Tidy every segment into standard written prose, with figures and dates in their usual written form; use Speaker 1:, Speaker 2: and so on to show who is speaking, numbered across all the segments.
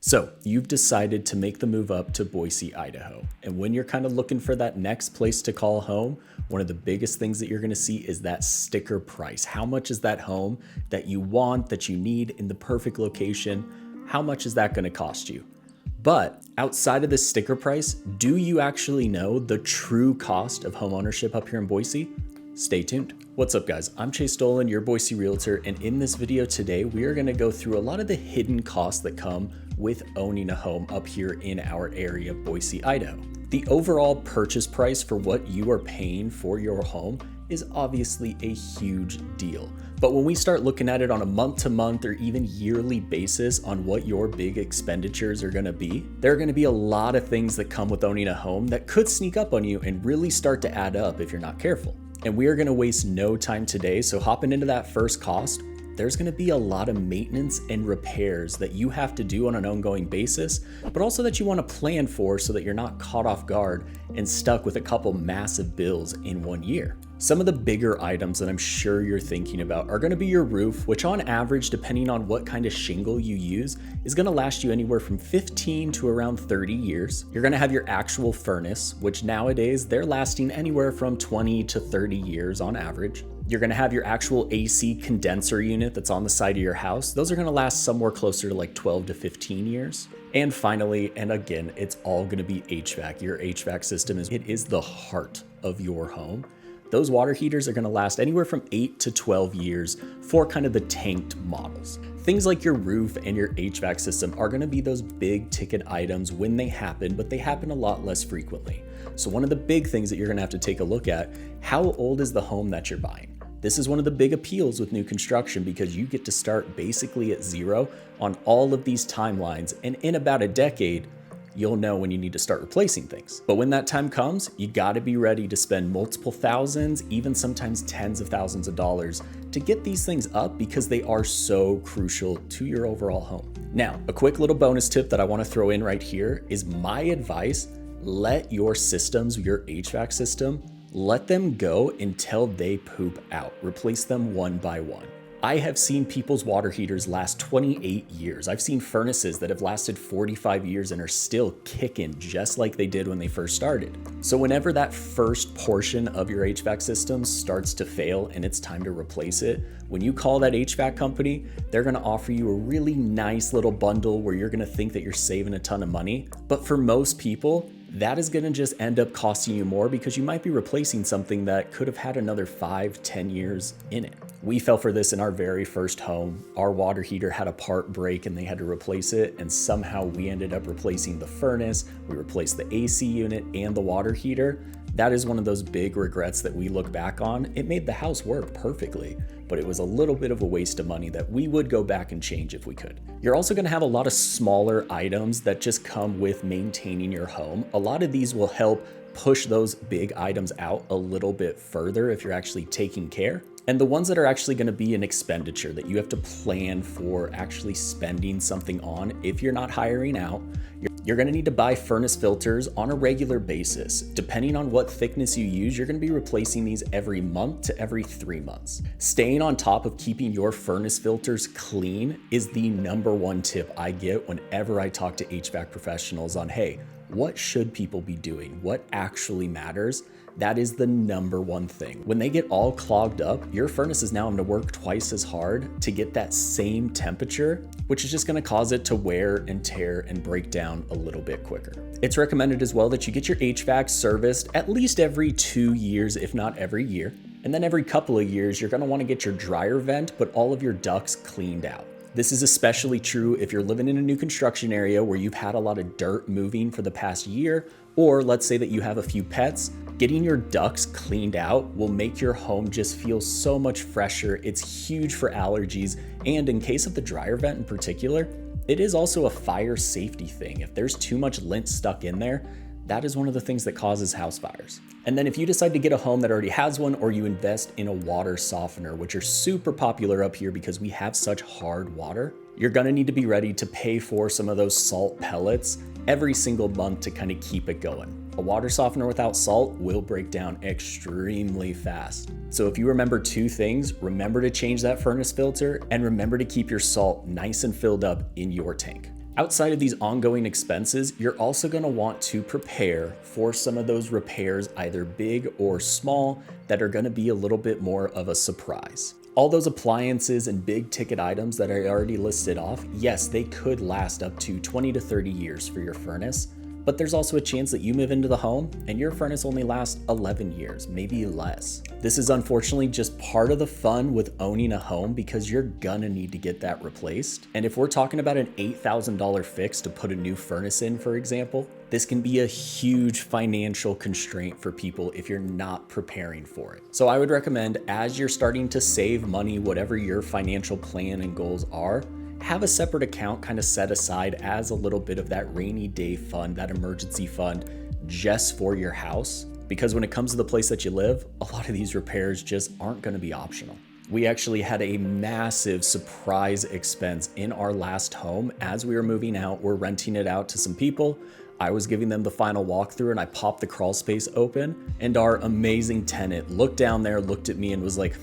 Speaker 1: So you've decided to make the move up to Boise, Idaho. And when you're kind of looking for that next place to call home, one of the biggest things that you're going to see is that sticker price. How much is that home that you want, that you need in the perfect location? How much is that going to cost you? But outside of this sticker price, do you actually know the true cost of home ownership up here in Boise? Stay tuned. What's up, guys? I'm Chase Dolan, your Boise realtor, and in this video today, we are going to go through a lot of the hidden costs that come with owning a home up here in our area of Boise, Idaho. The overall purchase price for what you are paying for your home is obviously a huge deal. But when we start looking at it on a month-to-month or even yearly basis on what your big expenditures are going to be, there are going to be a lot of things that come with owning a home that could sneak up on you and really start to add up if you're not careful. And we are going to waste no time today, so hopping into that first cost, there's going to be a lot of maintenance and repairs that you have to do on an ongoing basis, but also that you want to plan for so that you're not caught off guard and stuck with a couple massive bills in 1 year. Some of the bigger items that I'm sure you're thinking about are going to be your roof, which on average, depending on what kind of shingle you use, is going to last you anywhere from 15 to around 30 years. You're going to have your actual furnace, which nowadays they're lasting anywhere from 20 to 30 years on average. You're going to have your actual AC condenser unit that's on the side of your house. Those are going to last somewhere closer to like 12 to 15 years. And finally, and again, it's all going to be HVAC. Your HVAC system is the heart of your home. Those water heaters are going to last anywhere from 8 to 12 years for kind of the tanked models. Things like your roof and your HVAC system are going to be those big ticket items when they happen, but they happen a lot less frequently. So one of the big things that you're going to have to take a look at, how old is the home that you're buying? This is one of the big appeals with new construction because you get to start basically at zero on all of these timelines, and in about a decade, you'll know when you need to start replacing things. But when that time comes, you gotta be ready to spend multiple thousands, even sometimes tens of thousands of dollars to get these things up because they are so crucial to your overall home. Now, a quick little bonus tip that I wanna throw in right here is my advice: let your systems, your HVAC system, let them go until they poop out. Replace them one by one. I have seen people's water heaters last 28 years. I've seen furnaces that have lasted 45 years and are still kicking just like they did when they first started. So whenever that first portion of your HVAC system starts to fail and it's time to replace it, when you call that HVAC company, they're gonna offer you a really nice little bundle where you're gonna think that you're saving a ton of money. But for most people, that is gonna just end up costing you more because you might be replacing something that could have had another 5-10 years in it. We fell for this in our very first home. Our water heater had a part break and they had to replace it, and somehow we ended up replacing the furnace, we replaced the AC unit and the water heater. That is one of those big regrets that we look back on. It made the house work perfectly, but it was a little bit of a waste of money that we would go back and change if we could. You're also gonna have a lot of smaller items that just come with maintaining your home. A lot of these will help push those big items out a little bit further if you're actually taking care. And the ones that are actually gonna be an expenditure that you have to plan for actually spending something on if you're not hiring out, you're gonna need to buy furnace filters on a regular basis. Depending on what thickness you use, you're gonna be replacing these every month to every 3 months. Staying on top of keeping your furnace filters clean is the #1 tip I get whenever I talk to HVAC professionals on, hey, what should people be doing? What actually matters? That is the #1 thing. When they get all clogged up, your furnace is now having to work twice as hard to get that same temperature, which is just gonna cause it to wear and tear and break down a little bit quicker. It's recommended as well that you get your HVAC serviced at least every 2 years, if not every year. And then every couple of years, you're gonna wanna get your dryer vent, but all of your ducts cleaned out. This is especially true if you're living in a new construction area where you've had a lot of dirt moving for the past year, or let's say that you have a few pets. Getting your ducts cleaned out will make your home just feel so much fresher. It's huge for allergies, and in case of the dryer vent in particular, it is also a fire safety thing. If there's too much lint stuck in there, that is one of the things that causes house fires. And then if you decide to get a home that already has one, or you invest in a water softener, which are super popular up here because we have such hard water, you're gonna need to be ready to pay for some of those salt pellets every single month to kind of keep it going. A water softener without salt will break down extremely fast. So if you remember 2 things, remember to change that furnace filter and remember to keep your salt nice and filled up in your tank. Outside of these ongoing expenses, you're also going to want to prepare for some of those repairs, either big or small, that are going to be a little bit more of a surprise. All those appliances and big ticket items that I already listed off, yes, they could last up to 20 to 30 years for your furnace, but there's also a chance that you move into the home and your furnace only lasts 11 years, maybe less. This is unfortunately just part of the fun with owning a home because you're gonna need to get that replaced. And if we're talking about an $8,000 fix to put a new furnace in, for example, this can be a huge financial constraint for people if you're not preparing for it. So I would recommend, as you're starting to save money, whatever your financial plan and goals are, have a separate account kind of set aside as a little bit of that rainy day fund, that emergency fund just for your house. Because when it comes to the place that you live, a lot of these repairs just aren't going to be optional. We actually had a massive surprise expense in our last home. As we were moving out, we're renting it out to some people. I was giving them the final walkthrough and I popped the crawl space open, and our amazing tenant looked down there, looked at me and was like,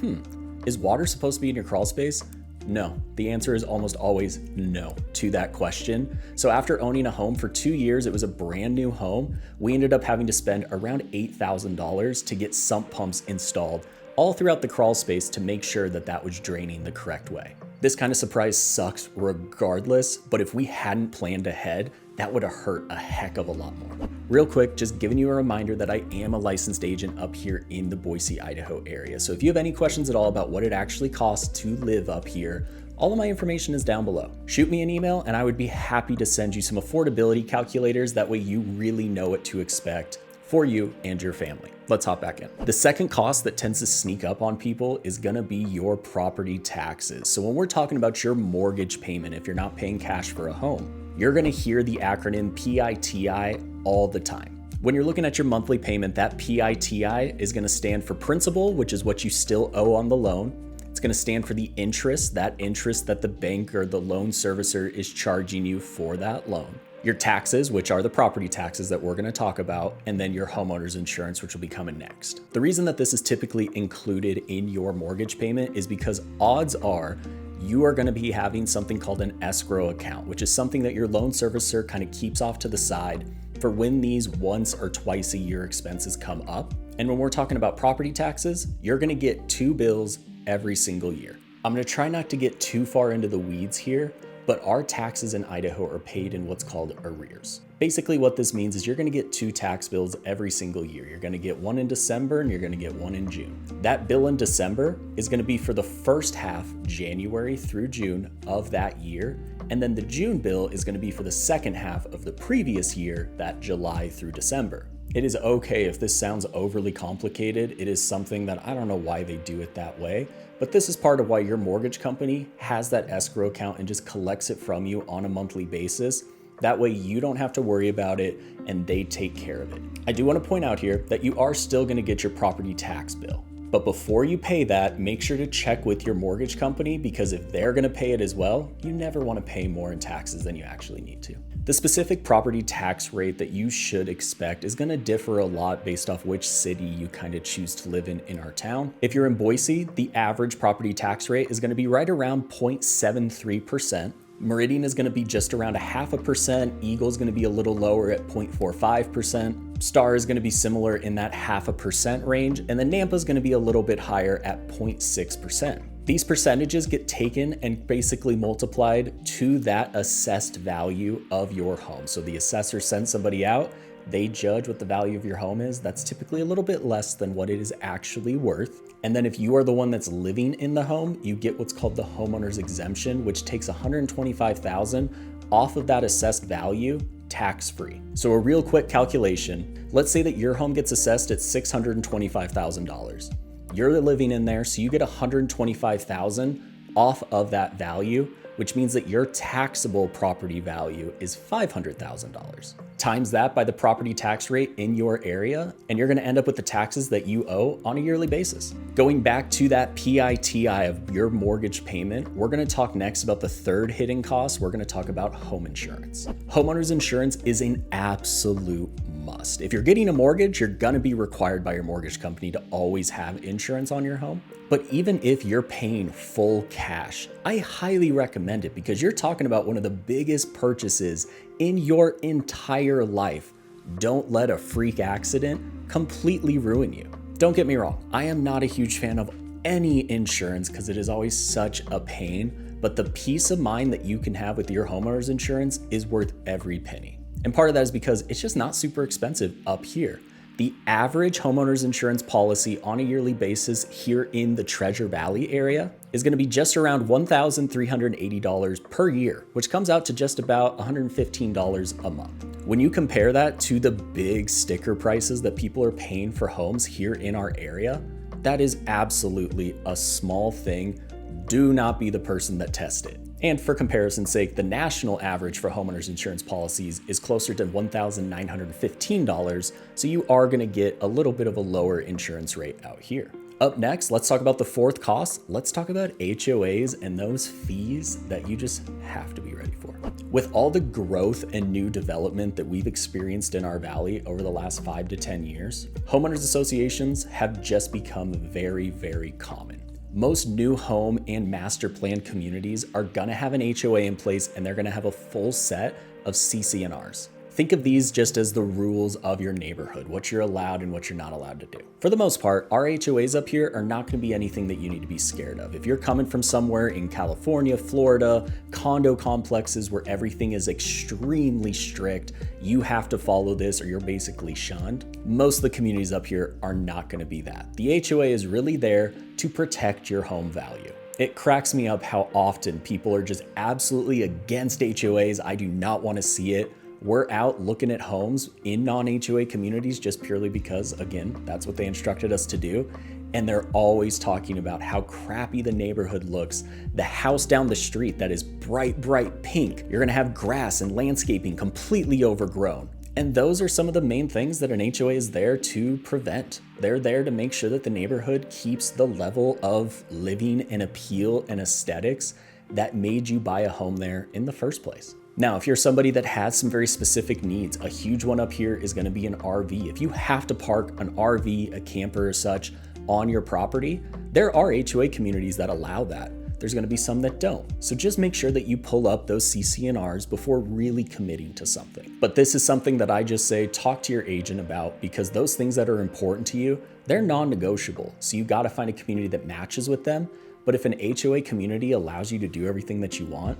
Speaker 1: is water supposed to be in your crawl space? No. The answer is almost always no to that question. So after owning a home for 2 years, it was a brand new home. We ended up having to spend around $8,000 to get sump pumps installed all throughout the crawl space to make sure that that was draining the correct way. This kind of surprise sucks regardless, but if we hadn't planned ahead, that would have hurt a heck of a lot more. Real quick, just giving you a reminder that I am a licensed agent up here in the Boise, Idaho area. So if you have any questions at all about what it actually costs to live up here, all of my information is down below. Shoot me an email and I would be happy to send you some affordability calculators. That way you really know what to expect for you and your family. Let's hop back in. The second cost that tends to sneak up on people is gonna be your property taxes. So when we're talking about your mortgage payment, if you're not paying cash for a home, you're gonna hear the acronym PITI all the time. When you're looking at your monthly payment, that PITI is gonna stand for principal, which is what you still owe on the loan. It's gonna stand for the interest, that the bank or the loan servicer is charging you for that loan. Your taxes, which are the property taxes that we're gonna talk about, and then your homeowner's insurance, which will be coming next. The reason that this is typically included in your mortgage payment is because odds are you are gonna be having something called an escrow account, which is something that your loan servicer kind of keeps off to the side for when these once or twice a year expenses come up. And when we're talking about property taxes, you're gonna get 2 bills every single year. I'm gonna try not to get too far into the weeds here, but our taxes in Idaho are paid in what's called arrears. Basically what this means is you're gonna get 2 tax bills every single year. You're gonna get one in December and you're gonna get one in June. That bill in December is gonna be for the first half, January through June of that year. And then the June bill is gonna be for the second half of the previous year, that July through December. It is okay if this sounds overly complicated. It is something that I don't know why they do it that way, but this is part of why your mortgage company has that escrow account and just collects it from you on a monthly basis. That way you don't have to worry about it and they take care of it. I do want to point out here that you are still going to get your property tax bill. But before you pay that, make sure to check with your mortgage company, because if they're going to pay it as well, you never want to pay more in taxes than you actually need to. The specific property tax rate that you should expect is going to differ a lot based off which city you kind of choose to live in our town. If you're in Boise, the average property tax rate is going to be right around 0.73%. Meridian is going to be just around 0.5%. Eagle is going to be a little lower at 0.45%. Star is going to be similar in that 0.5% range. And then Nampa is going to be a little bit higher at 0.6%. These percentages get taken and basically multiplied to that assessed value of your home. So the assessor sends somebody out, they judge what the value of your home is. That's typically a little bit less than what it is actually worth. And then if you are the one that's living in the home, you get what's called the homeowner's exemption, which takes $125,000 off of that assessed value tax-free. So a real quick calculation, let's say that your home gets assessed at $625,000. You're living in there, so you get $125,000 off of that value, which means that your taxable property value is $500,000. Times that by the property tax rate in your area, and you're gonna end up with the taxes that you owe on a yearly basis. Going back to that PITI of your mortgage payment, we're gonna talk next about the third hidden cost. We're gonna talk about home insurance. Homeowners insurance is an absolute must. If you're getting a mortgage, you're gonna be required by your mortgage company to always have insurance on your home. But even if you're paying full cash, I highly recommend recommend it because you're talking about one of the biggest purchases in your entire life. Don't let a freak accident completely ruin you. Don't get me wrong, I am not a huge fan of any insurance because it is always such a pain, but the peace of mind that you can have with your homeowner's insurance is worth every penny. And part of that is because it's just not super expensive up here. The average homeowner's insurance policy on a yearly basis here in the Treasure Valley area is going to be just around $1,380 per year, which comes out to just about $115 a month. When you compare that to the big sticker prices that people are paying for homes here in our area, that is absolutely a small thing. Do not be the person that tests it. And for comparison's sake, the national average for homeowners insurance policies is closer to $1,915, so you are going to get a little bit of a lower insurance rate out here. Up next, let's talk about the fourth cost. Let's talk about HOAs and those fees that you just have to be ready for. With all the growth and new development that we've experienced in our valley over the last 5 to 10 years, homeowners associations have just become very, very common. Most new home and master plan communities are gonna have an HOA in place and they're gonna have a full set of CC&Rs. Think of these just as the rules of your neighborhood, what you're allowed and what you're not allowed to do. For the most part, our HOAs up here are not gonna be anything that you need to be scared of. If you're coming from somewhere in California, Florida, condo complexes where everything is extremely strict, you have to follow this or you're basically shunned. Most of the communities up here are not gonna be that. The HOA is really there to protect your home value. It cracks me up how often people are just absolutely against HOAs. I do not wanna see it. We're out looking at homes in non-HOA communities just purely because, again, that's what they instructed us to do. And they're always talking about how crappy the neighborhood looks. The house down the street that is bright, bright pink. You're gonna have grass and landscaping completely overgrown. And those are some of the main things that an HOA is there to prevent. They're there to make sure that the neighborhood keeps the level of living and appeal and aesthetics that made you buy a home there in the first place. Now, if you're somebody that has some very specific needs, a huge one up here is going to be an RV. If you have to park an RV, a camper or such on your property, there are HOA communities that allow that. There's going to be some that don't. So just make sure that you pull up those CC&Rs before really committing to something. But this is something that I just say, talk to your agent about because those things that are important to you, they're non-negotiable. So you got to find a community that matches with them. But if an HOA community allows you to do everything that you want,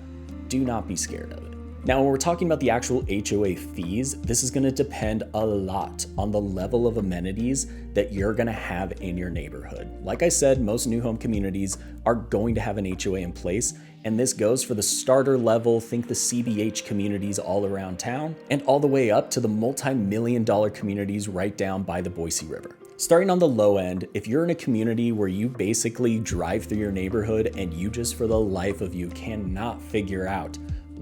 Speaker 1: do not be scared of it. Now, when we're talking about the actual HOA fees, this is going to depend a lot on the level of amenities that you're going to have in your neighborhood. Like I said, most new home communities are going to have an HOA in place, and this goes for the starter level, think the CBH communities all around town, and all the way up to the multi-million-dollar communities right down by the Boise River. Starting on the low end, if you're in a community where you basically drive through your neighborhood and you just for the life of you cannot figure out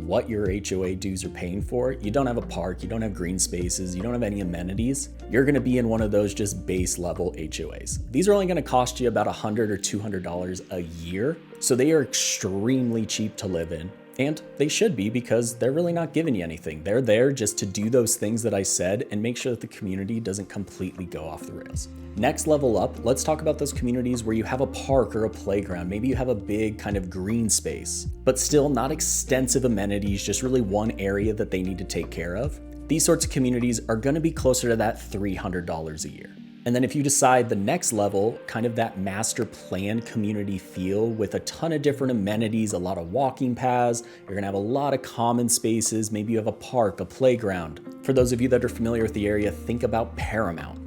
Speaker 1: what your HOA dues are paying for, you don't have a park, you don't have green spaces, you don't have any amenities, you're gonna be in one of those just base level HOAs. These are only gonna cost you about $100 or $200 a year, so they are extremely cheap to live in. And they should be because they're really not giving you anything. They're there just to do those things that I said and make sure that the community doesn't completely go off the rails. Next level up, let's talk about those communities where you have a park or a playground. Maybe you have a big kind of green space, but still not extensive amenities, just really one area that they need to take care of. These sorts of communities are gonna be closer to that $300 a year. And then if you decide the next level, kind of that master plan community feel with a ton of different amenities, a lot of walking paths, you're gonna have a lot of common spaces, maybe you have a park, a playground. For those of you that are familiar with the area, think about Paramount.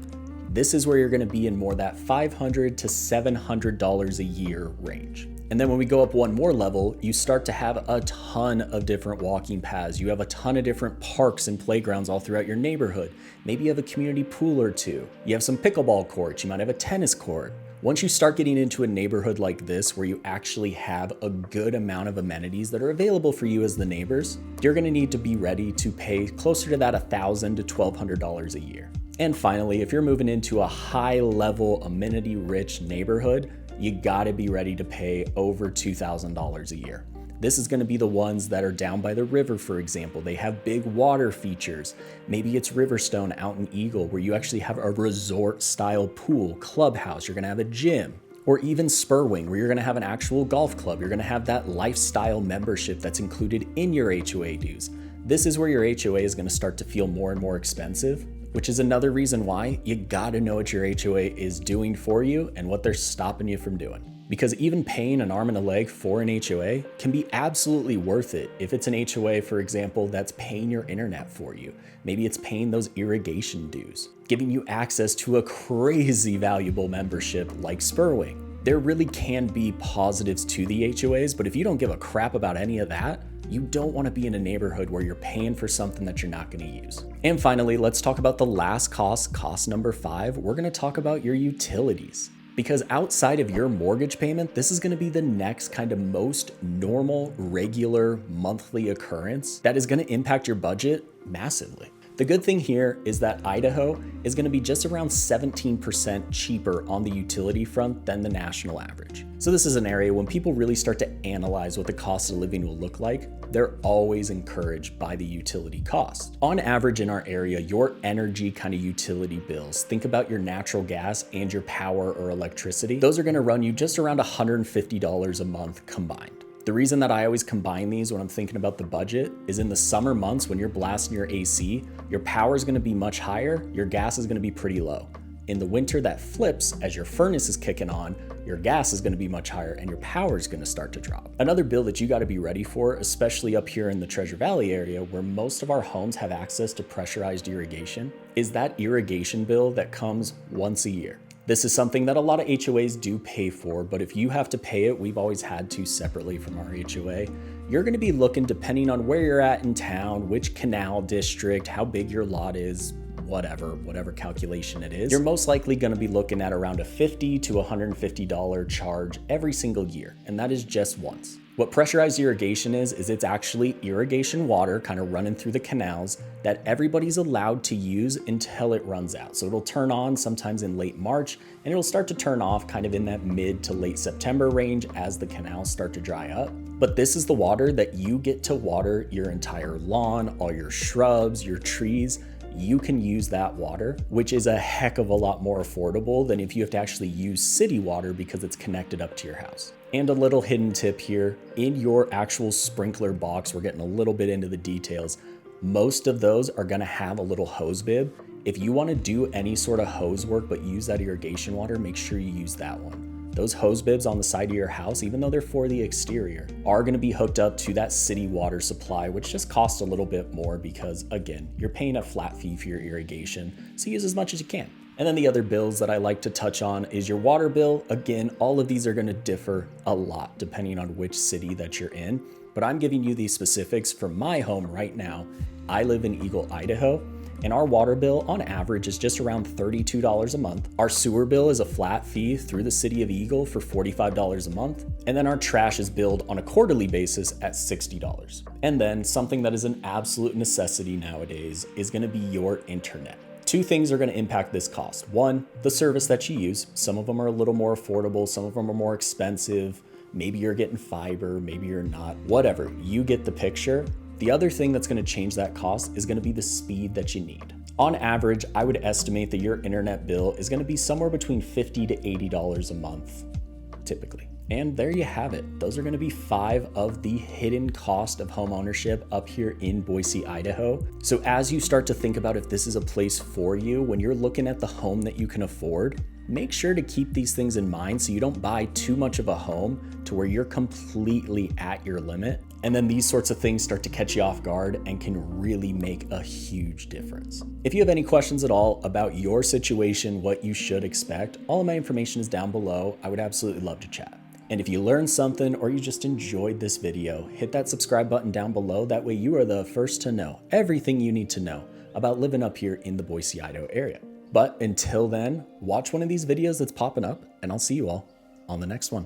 Speaker 1: This is where you're gonna be in more that $500 to $700 a year range. And then when we go up one more level, you start to have a ton of different walking paths. You have a ton of different parks and playgrounds all throughout your neighborhood. Maybe you have a community pool or two. You have some pickleball courts. You might have a tennis court. Once you start getting into a neighborhood like this, where you actually have a good amount of amenities that are available for you as the neighbors, you're gonna need to be ready to pay closer to that $1,000 to $1,200 a year. And finally, if you're moving into a high level, amenity rich neighborhood, you gotta be ready to pay over $2,000 a year. This is gonna be the ones that are down by the river, for example. They have big water features. Maybe it's Riverstone out in Eagle, where you actually have a resort style pool, clubhouse, you're gonna have a gym. Or even Spurwing, where you're gonna have an actual golf club. You're gonna have that lifestyle membership that's included in your HOA dues. This is where your HOA is gonna start to feel more and more expensive, which is another reason why you gotta know what your HOA is doing for you and what they're stopping you from doing. Because even paying an arm and a leg for an HOA can be absolutely worth it if it's an HOA, for example, that's paying your internet for you. Maybe it's paying those irrigation dues, giving you access to a crazy valuable membership like Spurwing. There really can be positives to the HOAs, but if you don't give a crap about any of that, you don't want to be in a neighborhood where you're paying for something that you're not going to use. And finally, let's talk about the last cost number 5. We're going to talk about your utilities. Because outside of your mortgage payment, this is going to be the next kind of most normal, regular monthly occurrence that is going to impact your budget massively. The good thing here is that Idaho is going to be just around 17% cheaper on the utility front than the national average. So this is an area when people really start to analyze what the cost of living will look like, they're always encouraged by the utility cost. On average in our area, your energy kind of utility bills, think about your natural gas and your power or electricity, those are going to run you just around $150 a month combined. The reason that I always combine these when I'm thinking about the budget is in the summer months when you're blasting your AC, your power is going to be much higher, your gas is going to be pretty low. In the winter, that flips as your furnace is kicking on, your gas is going to be much higher and your power is going to start to drop. Another bill that you got to be ready for, especially up here in the Treasure Valley area where most of our homes have access to pressurized irrigation, is that irrigation bill that comes once a year. This is something that a lot of HOAs do pay for, but if you have to pay it, we've always had to separately from our HOA. You're going to be looking, depending on where you're at in town, which canal district, how big your lot is, whatever calculation it is, you're most likely going to be looking at around a $50 to $150 charge every single year, and that is just once. What pressurized irrigation is it's actually irrigation water kind of running through the canals that everybody's allowed to use until it runs out. So it'll turn on sometimes in late March and it'll start to turn off kind of in that mid to late September range as the canals start to dry up. But this is the water that you get to water your entire lawn, all your shrubs, your trees. You can use that water, which is a heck of a lot more affordable than if you have to actually use city water because it's connected up to your house. And a little hidden tip here, in your actual sprinkler box, we're getting a little bit into the details. Most of those are gonna have a little hose bib. If you wanna do any sort of hose work but use that irrigation water, make sure you use that one. Those hose bibs on the side of your house, even though they're for the exterior, are gonna be hooked up to that city water supply, which just costs a little bit more because, again, you're paying a flat fee for your irrigation, so use as much as you can. And then the other bills that I like to touch on is your water bill. Again, all of these are gonna differ a lot depending on which city that you're in, but I'm giving you these specifics for my home right now. I live in Eagle, Idaho, and our water bill on average is just around $32 a month. Our sewer bill is a flat fee through the city of Eagle for $45 a month. And then our trash is billed on a quarterly basis at $60. And then something that is an absolute necessity nowadays is gonna be your internet. Two things are going to impact this cost. One, the service that you use. Some of them are a little more affordable, some of them are more expensive. Maybe you're getting fiber, maybe you're not, whatever. You get the picture. The other thing that's going to change that cost is going to be the speed that you need. On average, I would estimate that your internet bill is going to be somewhere between $50 to $80 a month, typically. And there you have it. Those are going to be 5 of the hidden cost of home ownership up here in Boise, Idaho. So as you start to think about if this is a place for you, when you're looking at the home that you can afford, make sure to keep these things in mind so you don't buy too much of a home to where you're completely at your limit. And then these sorts of things start to catch you off guard and can really make a huge difference. If you have any questions at all about your situation, what you should expect, all of my information is down below. I would absolutely love to chat. And if you learned something or you just enjoyed this video, hit that subscribe button down below. That way you are the first to know everything you need to know about living up here in the Boise, Idaho area. But until then, watch one of these videos that's popping up and I'll see you all on the next one.